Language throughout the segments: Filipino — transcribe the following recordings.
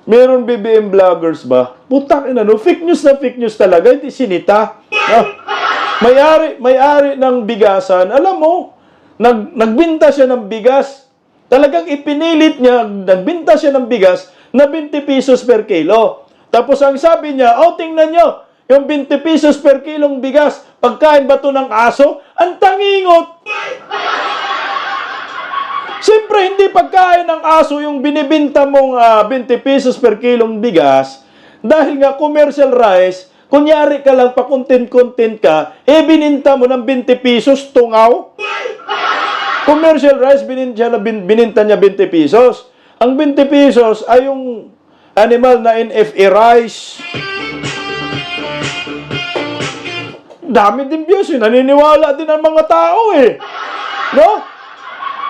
Meron BBM vloggers ba? Putang ina, no? Fake news na fake news talaga. Hindi sinita. May-ari ng bigasan. Alam mo, nagbinta siya ng bigas. Talagang ipinilit niya, nagbinta siya ng bigas na 20 pesos per kilo. Tapos ang sabi niya, oh, tingnan nyo, yung 20 pesos per kilong bigas, pagkain ba ito ng aso? Ang tangingot! Siyempre, hindi pagkain ng aso yung binibinta mong 20 pesos per kilong bigas dahil nga commercial rice, kunyari ka lang, pa-content-content ka, bininta mo ng 20 pesos, tungaw. Commercial rice, bininta niya 20 pesos. Ang 20 pesos ay yung animal na NFA rice. Dami din views, naniniwala din ang mga tao No?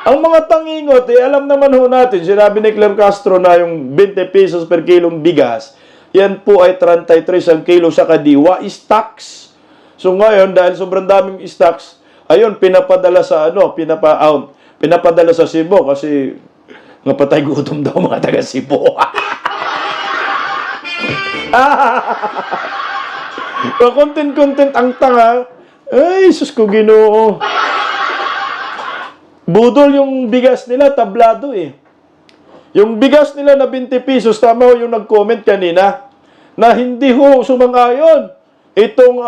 Ang mga tangingot, alam naman ho natin, sinabi ni Clem Castro na yung 20 pesos per kilong bigas, yan po ay 33 ang kilo sa kadiwa, is tax. So ngayon, dahil sobrang daming stocks, ayun, pinapadala sa pinapadala sa Cebu kasi napatay gutom daw mga taga Cebu. Content ang tanga. Ay, sus ko Ginoo. Budol yung bigas nila, tablado Yung bigas nila na 20 pesos, tama ho yung nag-comment kanina, na hindi ho sumang-ayon. Itong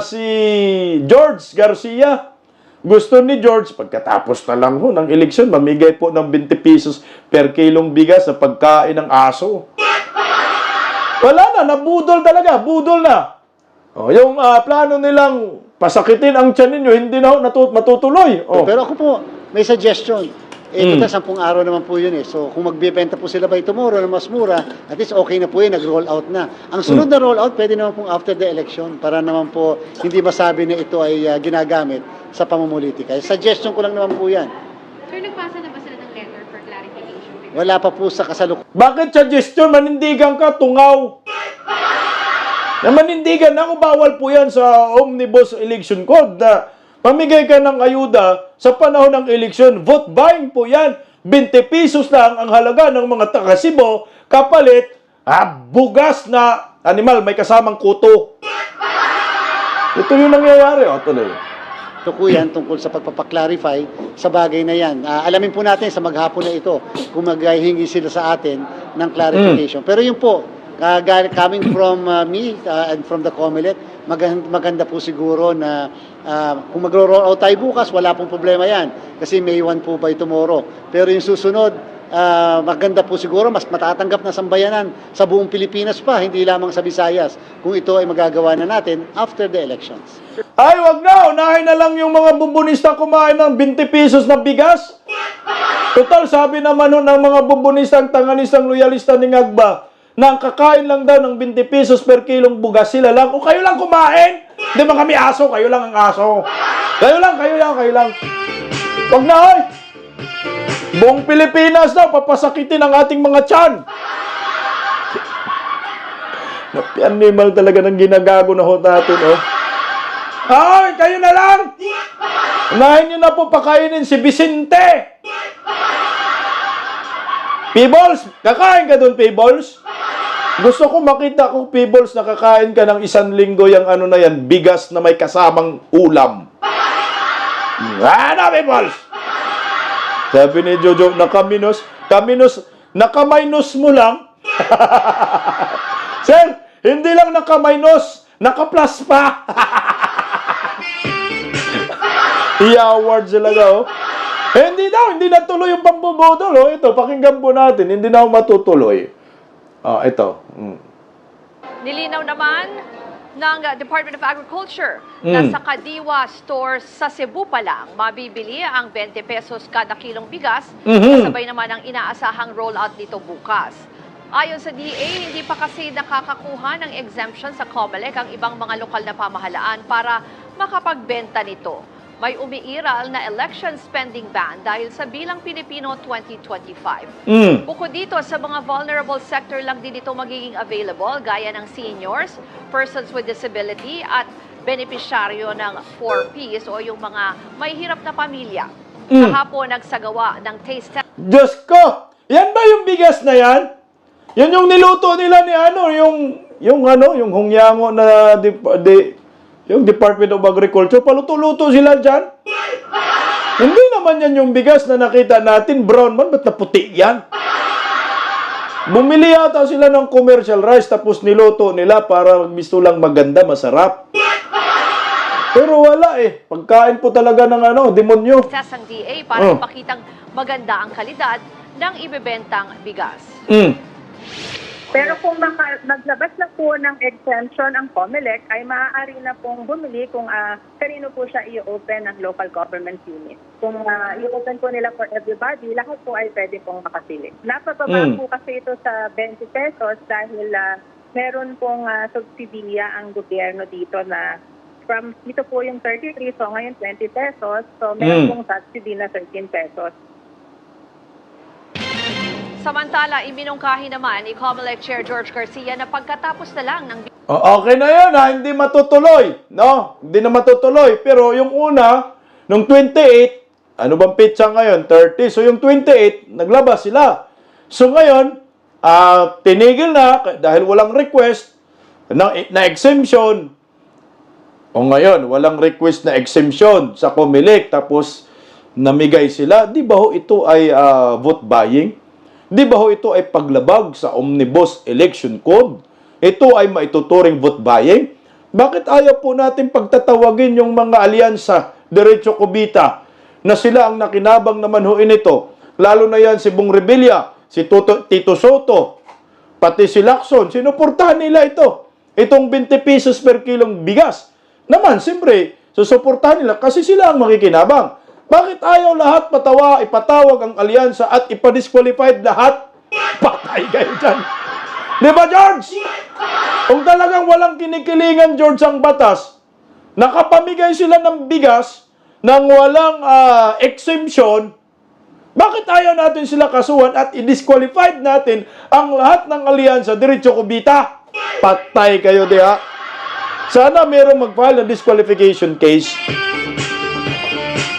si George Garcia, gusto ni George, pagkatapos na lang ho ng eleksyon, mamigay po ng 20 pesos per kilong bigas sa pagkain ng aso. Wala na, nabudol talaga, budol na. Yung plano nilang pasakitin ang tiyan ninyo, hindi na ho matutuloy. Pero ako po, may suggestion. Total, 10 araw naman po yun So, kung magbibenta po sila by tomorrow na mas mura, at least okay na po yun, nag-roll out na. Ang sunod na roll out, pwede naman pong after the election para naman po hindi masabi na ito ay ginagamit sa pamumulitika. Suggestion ko lang naman po yan. Sir, nagpasa na ba sila ng letter for clarification? Wala pa po sa kasalukuyan. Bakit suggestion? Manindigan ka, tungaw. Na manindigan ako, bawal po yan sa Omnibus Election Code na mamigay ka ng ayuda sa panahon ng eleksyon. Vote buying po yan. 20 pesos lang ang halaga ng mga taga-Cebu kapalit bugas na animal may kasamang kuto. Ito yung nangyayari. Tuloy. Ito po yan tungkol sa pagpapaklarify sa bagay na yan. Alamin po natin sa maghapon na ito kung maghihingi sila sa atin ng clarification. Pero yun po, coming from me and from the COMELEC, maganda po siguro na kung magro-roll out tayo bukas, wala pong problema yan. Kasi May 1 po by tomorrow. Pero yung susunod, maganda po siguro, mas matatanggap na sambayanan sa buong Pilipinas pa, hindi lamang sa Visayas, kung ito ay magagawa na natin after the elections. Ay, wag na. Unahin na lang yung mga bubunista kumain ng 20 pesos na bigas. Total, sabi naman ng mga bubunista, ang tanganistang loyalista ni Ngagba, na ang kakain lang daw ng 20 pesos per kilong bugas sila lang. O kayo lang kumain. Hindi man kami aso, kayo lang ang aso. Kayo lang. Wag na, ay. Buong Pilipinas daw, papasakitin ang ating mga tiyan. Napi-animal talaga ng ginagago na ho natin, Ay, kayo na lang. Unahin nyo na po pakainin si Vicente. Peebles, kakain ka doon, Peebles? Gusto ko makita kung Peebles nakakain ka ng 1 linggo yung bigas na may kasamang ulam. Peebles? Sabi ni Jojo, nakaminos, nakaminos mo lang. Sir, hindi lang nakaminos, naka-plus pa. I-award sila hindi natuloy yung pambubudol. Ito, pakinggan po natin, hindi na matutuloy. Ito. Nilinaw naman ng Department of Agriculture na sa Kadiwa stores sa Cebu pa lang, mabibili ang 20 pesos kada kilong bigas, kasabay naman ang inaasahang rollout nito bukas. Ayon sa DA, hindi pa kasi nakakakuha ng exemption sa COMELEC ang ibang mga lokal na pamahalaan para makapagbenta nito. May umiiral na election spending ban dahil sa Bilang Pilipino 2025. Bukod dito, sa mga vulnerable sector lang din ito magiging available, gaya ng seniors, persons with disability, at benepisyaryo ng 4Ps o yung mga may hirap na pamilya. Kahapon nagsagawa ng taste test. Diyos ko! Yan ba yung bigas na yan? Yan yung niluto nila ni ano, yung Hongyango na yung Department of Agriculture, paluto-luto sila dyan. Hindi naman yan yung bigas na nakita natin, brown man, ba't naputi yan? Bumili yata sila ng commercial rice tapos niluto nila para gusto lang maganda, masarap. Pero wala eh. Pagkain po talaga ng demonyo. Test ng DA para ipakitang maganda ang kalidad ng ibebentang bigas. Pero kung maglabas na po ng exemption ang COMELEC, ay maaari na pong bumili kung kanino po siya i-open ng local government unit. Kung i-open po nila for everybody, lahat po ay pwede pong makasili. Napababa po kasi ito sa 20 pesos dahil meron pong subsidiya ang gobyerno dito na dito po yung 33, so ngayon 20 pesos. So meron pong subsidy na 13 pesos. Samantala, iminungkahi naman ni COMELEC Chair George Garcia na pagkatapos na lang ng Okay na yan hindi matutuloy. No? Hindi na matutuloy. Pero yung una, nung 28, ano bang pitsa ngayon? 30. So yung 28, naglabas sila. So ngayon, tinigil na dahil walang request na exemption. O ngayon, walang request na exemption sa COMELEC. Tapos namigay sila. Di ba ho ito ay vote buying? Di ba ho ito ay paglabag sa Omnibus Election Code? Ito ay maituturing vote buying? Bakit ayaw po natin pagtatawagin yung mga alyansa, Diretso Cubita, na sila ang nakinabang naman ho inito? Lalo na yan si Bong Revilla, si Tito Soto, pati si Lacson. Sinuportahan nila ito. Itong 20 pesos per kilong bigas. Naman, siyempre, susuportahan nila kasi sila ang makikinabang. Bakit ayaw lahat ipatawag ang alyansa at ipadisqualified lahat? Patay kayo dyan. Di ba, George? Kung talagang walang kinikilingan, George, ang batas, nakapamigay sila ng bigas nang walang exemption, bakit ayaw natin sila kasuhan at i-disqualified natin ang lahat ng alyansa, Diretso Cubita? Patay kayo, diha. Sana merong mag-file na disqualification case.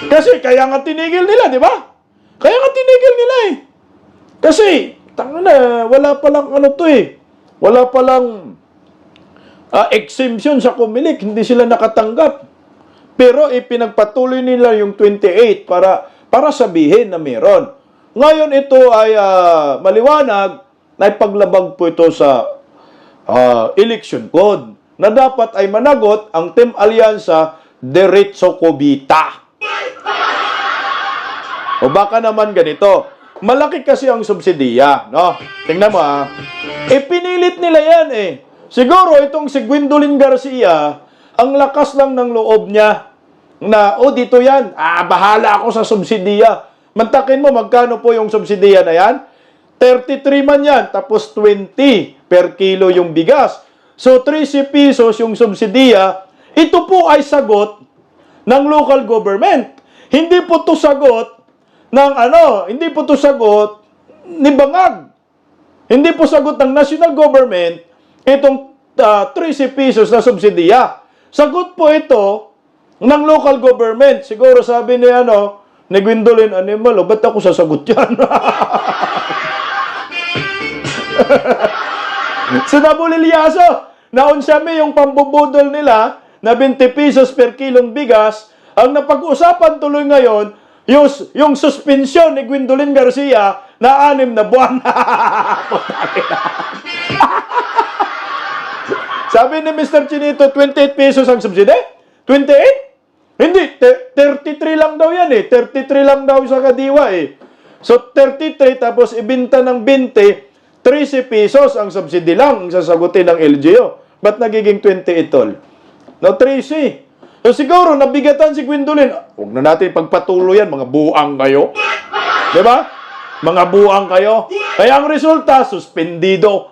Kasi kaya nga tinigil nila, di ba? Kaya nga tinigil nila eh. Kasi, wala palang wala palang exemption sa COMELEC, hindi sila nakatanggap. Pero ipinagpatuloy nila yung 28 para sabihin na meron. Ngayon ito ay maliwanag na ipaglabag po ito sa election code na dapat ay managot ang Team Alyansa Diretso Cubita. O baka naman ganito. Malaki kasi ang subsidiya, no? Tingnan mo pinilit nila yan eh. Siguro itong si Gwendolyn Garcia, ang lakas lang ng loob niya na, dito yan. Bahala ako sa subsidiya. Mantakin mo, magkano po yung subsidiya na yan? 33 man yan, tapos 20 per kilo yung bigas. So, 13 pesos yung subsidiya. Ito po ay sagot ng local government. Hindi po to sagot hindi po to sagot ni Bangag. Hindi po sagot ng national government itong 13 pesos na subsidiya. Sagot po ito ng local government. Siguro sabi ni ni Gwendolyn Animal, ba't ako sasagot yan? Sinabulilyaso. Naunsami yung pambubudol nila na 20 pesos per kilong bigas. Ang napag-usapan tuloy ngayon, yung suspensyon ni Gwendolyn Garcia na 6 na buwan. Sabi ni Mr. Chinito, 28 pesos ang subsidy? 28? Hindi, 33 lang daw yan eh. 33 lang daw sa Kadiwa eh. So, 33 tapos ibinta ng 20, 13 pesos ang subsidy lang ang sasagutin ng LGU. Ba't nagiging 28 tol? No, 13. So siguro, nabigatan si Gwendolyn. Huwag na natin pagpatuloy yan, mga buang kayo. Diba? Mga buang kayo. Kaya ang resulta, suspendido.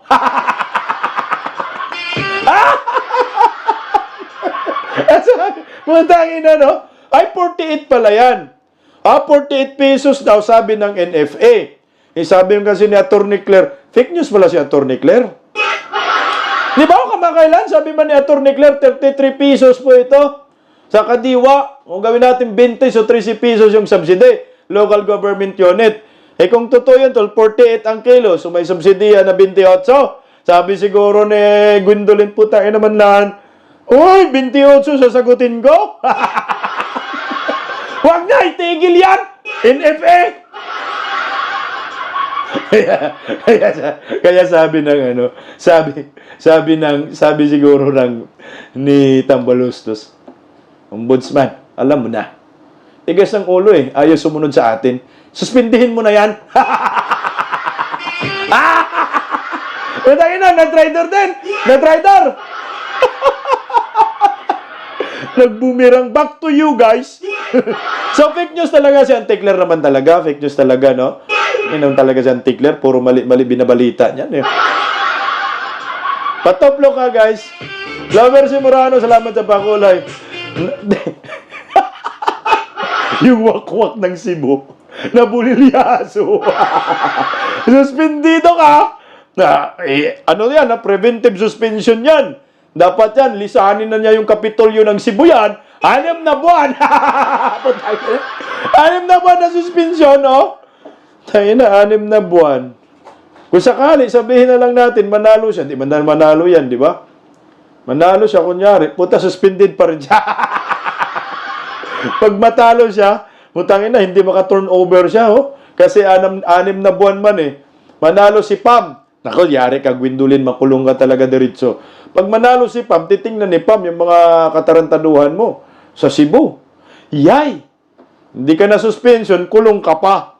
Mantangin ay 48 pala yan. 48 pesos daw, sabi ng NFA. Sabi kasi ni Atty. Claire, fake news pala si Atty. Claire. Di ba kamakailan? Sabi man ni Atty. Claire, 33 pesos po ito. Sa Kadiwa, kung gawin natin 20, so 13 pesos yung subsidy. Local government unit. Eh kung totoo yun, tol, 48 ang kilo, so may subsidiya na 28. Sabi siguro ni Gwendolyn, puta, naman lan. Uy, 28 sasagutin ko? Huwag na, itigil yan! NFA! kaya sabi ng ano, sabi siguro ni Tambalustos, Ombudsman, alam mo na, tigas ng ulo ayaw sumunod sa atin. Suspindihin mo na yan. Utangin na, na-trader din. Na-trader. Nag-boomerang back to you, guys. So, fake news talaga si Antikler naman talaga. Fake news talaga, no? Yun talaga si Antikler. Puro mali binabalita niyan, Patoplo ka, guys. Lover si Morano, salamat sa pakulay. Yung wakwak ng Cebu. Nabulilyaso. Suspendido ka. Ano yan? Preventive suspension yan. Dapat yan, lisanin na niya yung Kapitolyo ng Cebu yan. 6 na buwan. 6 na buwan na suspension, no? Tayo na, 6 na buwan. Kung sakali, sabihin na lang natin, manalo siya. Di manalo yan, di ba? Manalo siya, kunyari. Puta, suspended pa rin siya. Pag matalo siya, mutangin na, hindi maka-turnover siya, Kasi 6 na buwan man, Manalo si Pam. Nako, yari ka, Gwendolyn, makulong ka talaga diretso. Pag manalo si Pam, titingnan ni Pam yung mga katarantaduhan mo sa Cebu. Yay! Hindi ka na suspension, kulong ka pa.